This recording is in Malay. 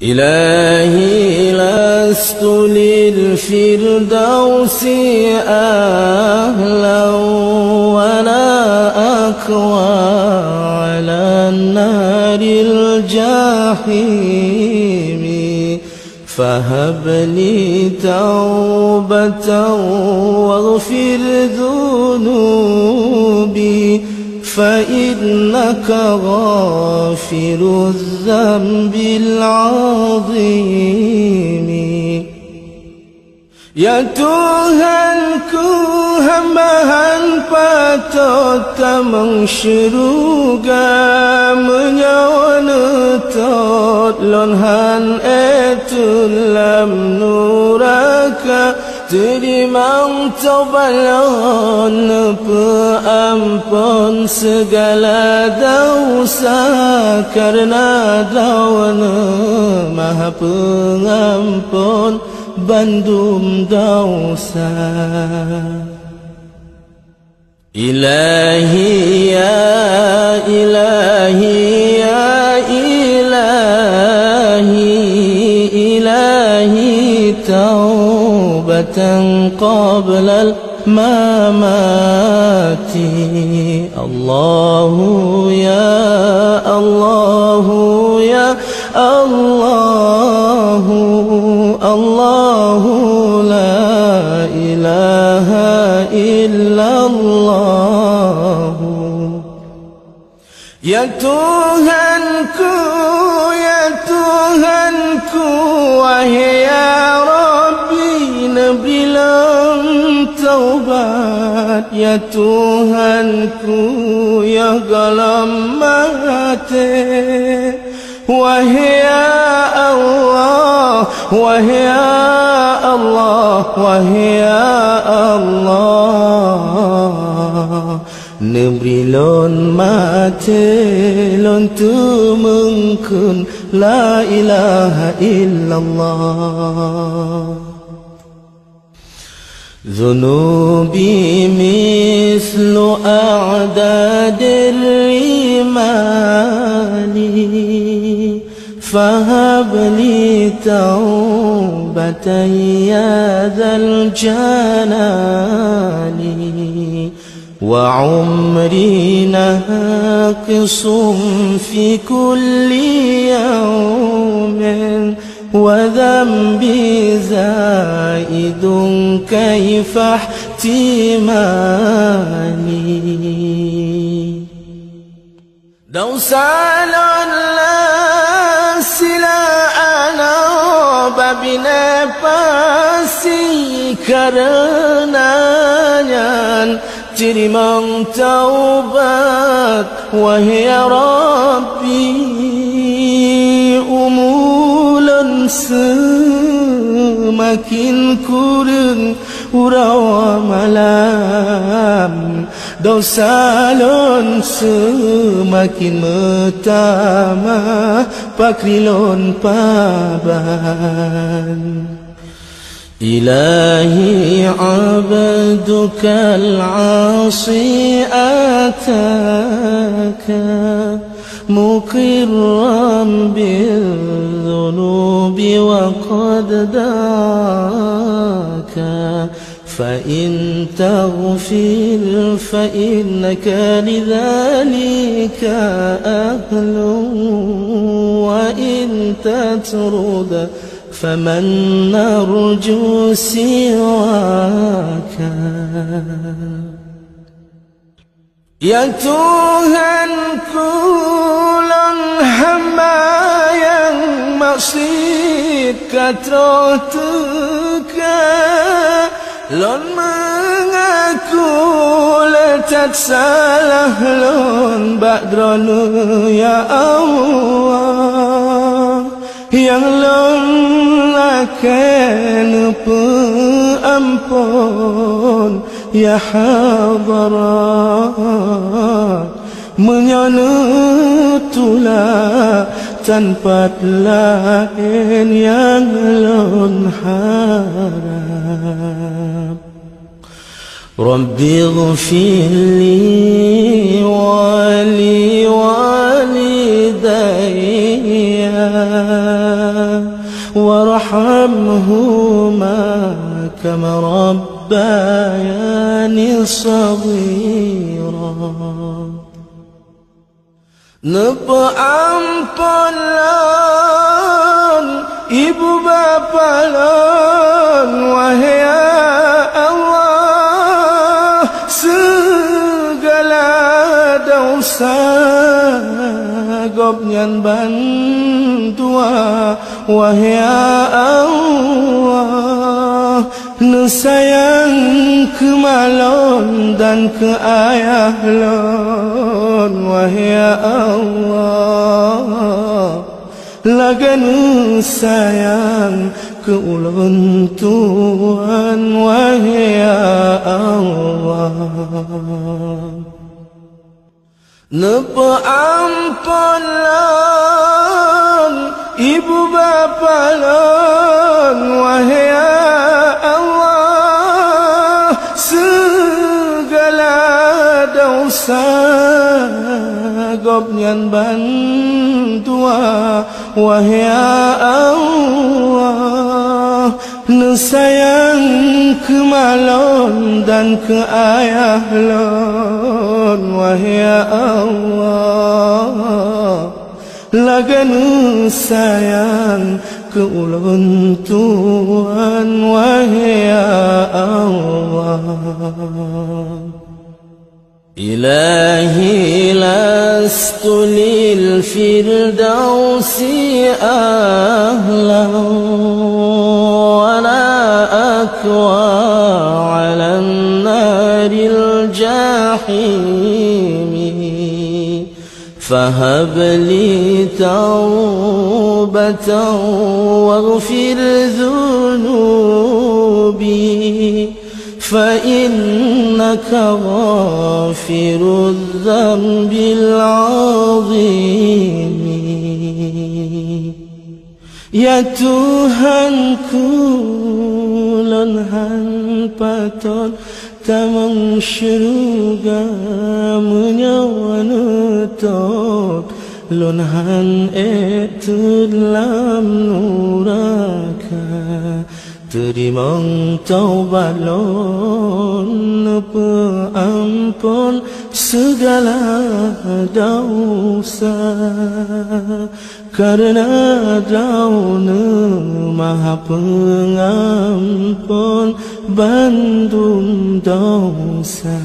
إلهي لست للفردوس أهلا ولا أكوى على النار الجحيم فهب لي توبة واغفر ذنوبي فإنك غافر الذنب العظيم. Ya Tuhanku, hamba-Han patut tamang syurga menyawanut lonhan etulam nuraka terimang taubalon peampun segala dosa karena dawana maha pengampun bandum dosa. Ilahi ya ilahi ya ilahi ilahi taubatan qabla al-mamati. Allahu ya Allahu ya Allahu Allahu la ilaha illallah. Ya Tuhanku, ya Tuhanku, wahai ya Rabbi nabilam taubat. Ya Tuhanku, ya galam mate, wahai ya Allah, wahai ya Allah, wahai ya Allah. Nebrilon mate lon tu mungkun la ilaha illallah. Dhunubi mislu a'dadil rimani fahab li taubatan ya dhal jalali. وعمري ناقص في كل يوم وذنبي زائد كيف احتمالي. دوسان لا سلا أنا بابنا pasti karenanya terimang taubat wahai ya Rabbi. Umulan semakin kurang urawa malam, dosa lon semakin metama pakrilon paban. إلهي عبدك العاصي أتاك مقرا بالذنوب وقد داك فإن تغفر فإنك لذلك أهل وإن تترد فمن نرجو سواك. Ya Tuhanku, lan hamba yang maksud katroh teka, lan mengaku letak salah lon ba'dronu ya Allah. Yang lon laken peampun ya hadarat menyanutulah tanpa lain yang lon harap. Rabbi ghfir li wa li walidayya ارحمهما كما ربياني صغيرا Napa ampunlan ibu bapa lan wahai Allah segala dosa gobnyan bantua wahai Allah nu sayang ke malon dan ke ayah lon wahai Allah laga nu sayang ke ulun Tuhan wahai Allah napa ampunlan ibu bapa lan wahai Allah segala dosa gobnyan bantua wahai Allah nu sayang ke malon dan ke ayah lon wahai Allah laga nu sayang ke ulun Tuhan wahai Allah Ilahi lastu lil firdausi ahlan wala akwa ala naril jahimi fahab li taubatan waghfir dhunubi فإنك غافر الذنب العظيم Ya Tuhanku lonhan paton tamang syurga menyawanutot lonhan etulam nuraka Terimang taubat lon ampun segala dosa karena Dauna Maha Pengampun bandung dosa